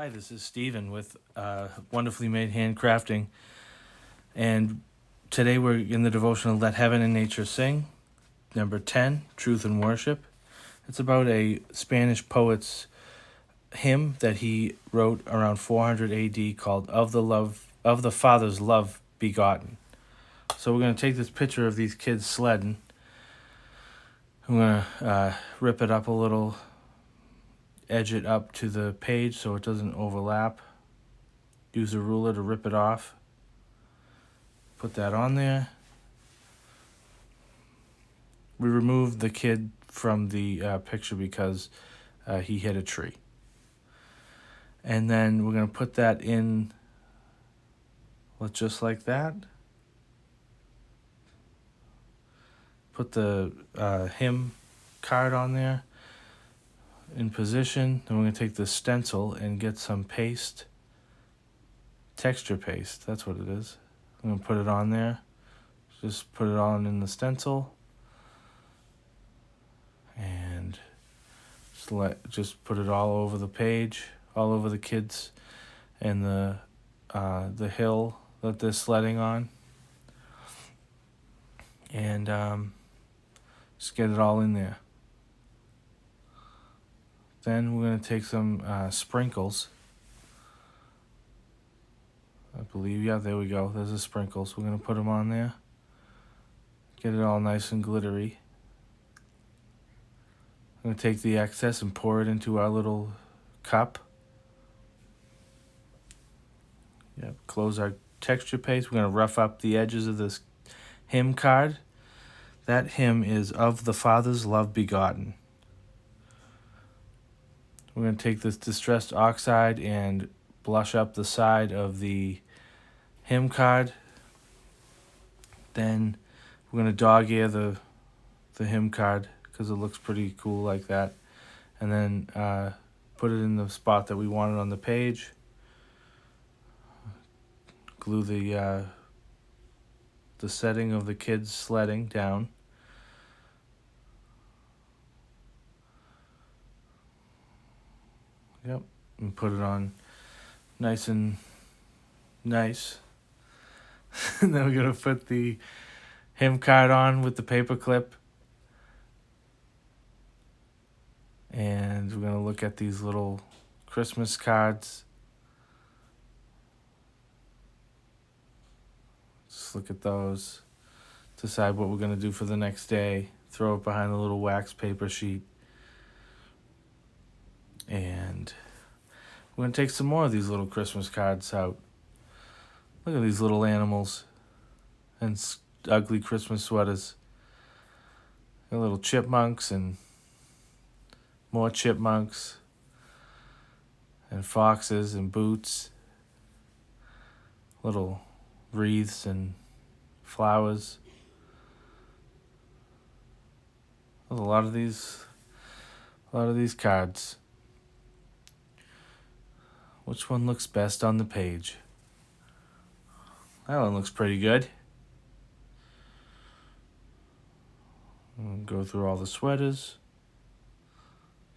Hi, this is Steven with Wonderfully Made Handcrafting, and today we're in the devotional Let Heaven and Nature Sing, number 10, Truth and Worship. It's about a Spanish poet's hymn that he wrote around 400 AD called Of the Father's Love Begotten. So we're going to take this picture of these kids sledding. I'm going to rip it up a little, edge it up to the page so it doesn't overlap. Use a ruler to rip it off. Put that on there. We removed the kid from the picture because he hit a tree. And then we're going to put that in just like that. Put the hymn card on there in position. Then we're going to take the stencil and get some paste. Texture paste, that's what it is. I'm going to put it on there. Just put it on in the stencil. And just put it all over the page, all over the kids and the hill that they're sledding on. And just get it all in there. Then we're going to take some sprinkles. I believe, yeah, there we go. There's the sprinkles. We're going to put them on there. Get it all nice and glittery. I'm going to take the excess and pour it into our little cup. Yep, close our texture paste. We're going to rough up the edges of this hymn card. That hymn is Of the Father's Love Begotten. We're going to take this distressed oxide and blush up the side of the hymn card. Then we're going to dog ear the hymn card because it looks pretty cool like that. And then put it in the spot that we want it on the page. Glue the setting of the kids sledding down. Yep, and put it on nice and nice. And then we're going to put the hymn card on with the paper clip. And we're going to look at these little Christmas cards. Just look at those. Decide what we're going to do for the next day. Throw it behind the little wax paper sheet. And we're going to take some more of these little Christmas cards out. Look at these little animals and ugly Christmas sweaters. Got little chipmunks and more chipmunks and foxes and boots. Little wreaths and flowers. There's a lot of these cards. Which one looks best on the page? That one looks pretty good. Go through all the sweaters.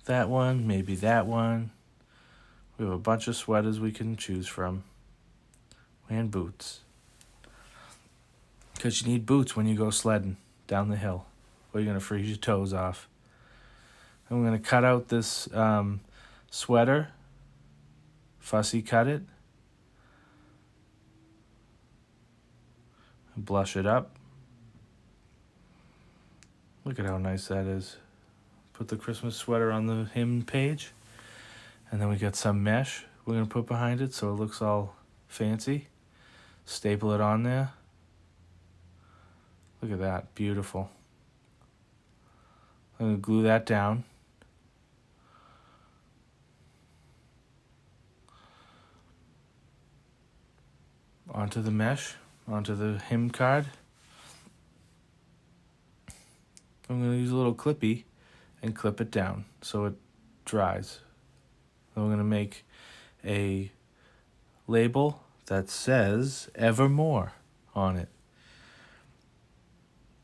That one, maybe that one. We have a bunch of sweaters we can choose from. And boots. Because you need boots when you go sledding down the hill. Or you're going to freeze your toes off. And we're going to cut out this sweater. Fussy cut it. Blush it up. Look at how nice that is. Put the Christmas sweater on the hymn page. And then we got some mesh we're going to put behind it so it looks all fancy. Staple it on there. Look at that. Beautiful. I'm going to glue that down. Onto the mesh. Onto the hymn card. I'm going to use a little clippy and clip it down so it dries. Then we're going to make a label that says Evermore on it.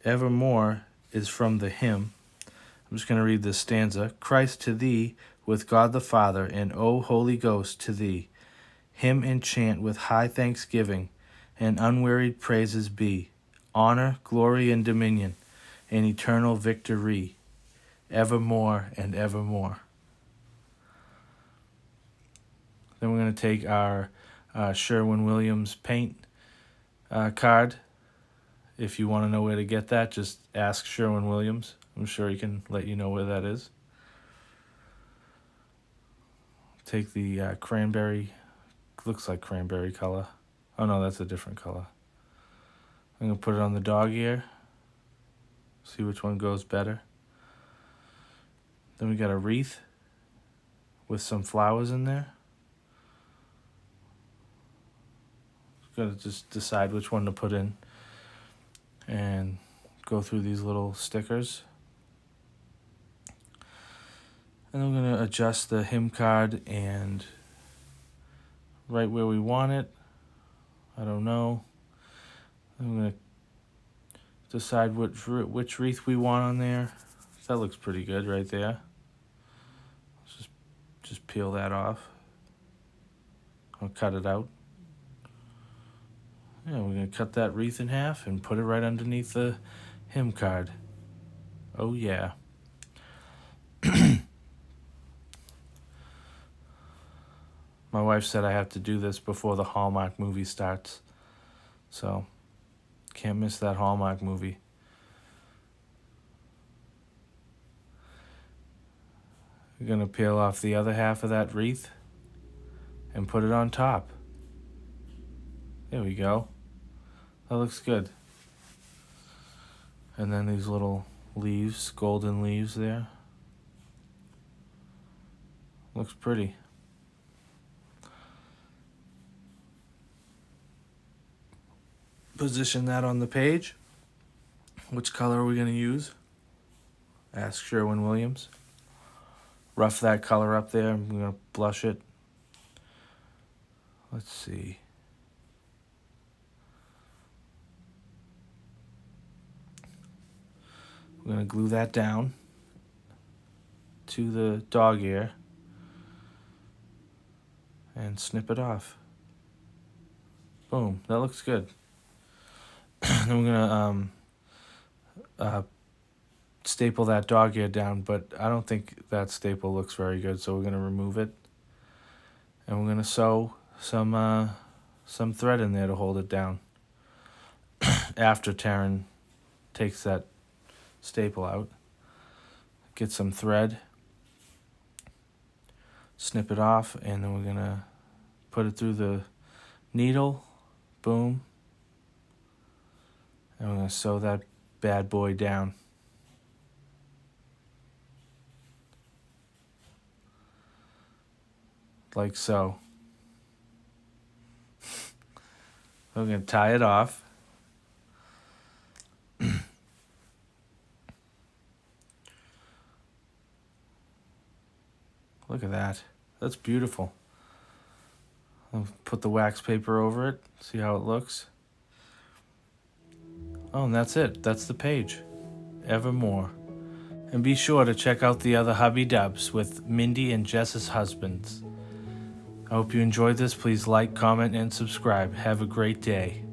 Evermore is from the hymn. I'm just going to read this stanza. Christ, to thee with God the Father, and O Holy Ghost to thee. Hymn and chant with high thanksgiving, and unwearied praises be. Honor, glory, and dominion, and eternal victory, evermore and evermore. Then we're going to take our Sherwin-Williams paint card. If you want to know where to get that, just ask Sherwin-Williams. I'm sure he can let you know where that is. Take the cranberry, looks like cranberry color. Oh no, that's a different color. I'm going to put it on the dog ear. See which one goes better. Then we got a wreath with some flowers in there. Got to just decide which one to put in and go through these little stickers. And I'm going to adjust the hymn card and right where we want it. I don't know. I'm going to decide which wreath we want on there. That looks pretty good right there. Just peel that off. I'll cut it out. Yeah, we're going to cut that wreath in half and put it right underneath the hymn card. Oh yeah. My wife said I have to do this before the Hallmark movie starts. So, can't miss that Hallmark movie. We're going to peel off the other half of that wreath and put it on top. There we go. That looks good. And then these little leaves, golden leaves there. Looks pretty. Position that on the page. Which color are we going to use? Ask Sherwin-Williams. Rough that color up there. I'm going to blush it. Let's see. We're going to glue that down to the dog ear and snip it off. Boom, that looks good. Then we're going to staple that dog ear down, but I don't think that staple looks very good, so we're going to remove it. And we're going to sew some thread in there to hold it down after Taryn takes that staple out. Get some thread, snip it off, and then we're going to put it through the needle. Boom. And we're going to sew that bad boy down. Like so. I'm going to tie it off. Look at that. That's beautiful. I'll put the wax paper over it, see how it looks. Oh, and that's it. That's the page. Evermore. And be sure to check out the other Hubby Dubs with Mindy and Jessa's husbands. I hope you enjoyed this. Please like, comment, and subscribe. Have a great day.